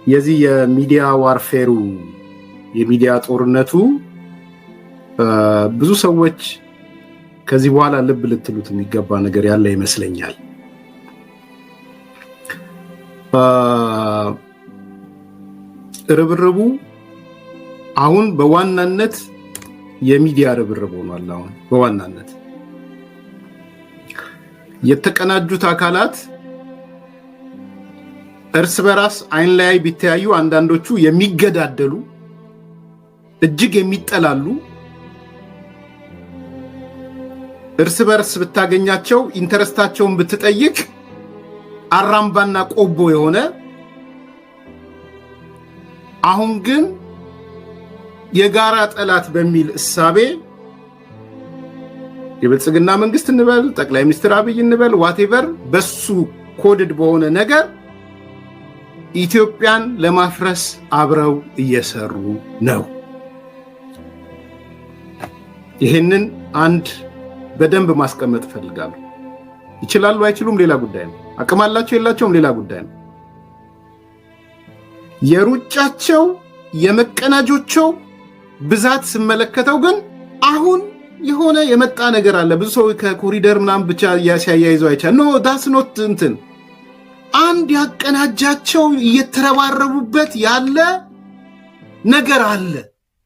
የዚህ የሚዲያ ዋርፌሩ የሚዲያ ጦርነቱ ብዙ ሰዎች ከዚህ በኋላ ልብ ልትሉት የሚገባ ነገር ያለ ይመስለኛል። ርብርቡ አሁን በዋናነት የሚዲያ ርብርብ ሆኗል። አሁን በዋናነት የተቀናጁት አካላት እርስ በራስ አይን ላይ ቢተያዩ አንዳንዶቹ የሚገዳደሉ እጅግ የሚጠላሉ እርስ በርስ ብታገኛቸው ኢንተረስታቸውን ብትጠይቅ አራምባና ቆቦ የሆነ አሁን ግን የጋራ ጠላት በሚል እሳቤ የብልጽግና መንግስት እንበል ጠቅላይ ሚኒስትር አብይ እንበል ዋቴቨር በሱ ኮድድ በሆነ ነገር ኢትዮጵያን ለማፍረስ አብረው እየሰሩ ነው። ይሄንን አንድ በደንብ ማስቀመጥ ፈልጋለሁ። ይችላሉ አይችሉም ሌላ ጉዳይ ነው። አቅም አላቸው የላቸውም ሌላ ጉዳይ ነው። የሩጫቸው የመቀናጆቸው ብዛት ስመለከተው ግን አሁን የሆነ የመጣ ነገር አለ። ብዙ ሰው ከኮሪደር ምናምን ብቻ ያያይዘው አይቻል ኖ ዳስ ኖት እንትን አንድ ያቀናጃቸው እየተረባረቡበት ያለ ነገር አለ።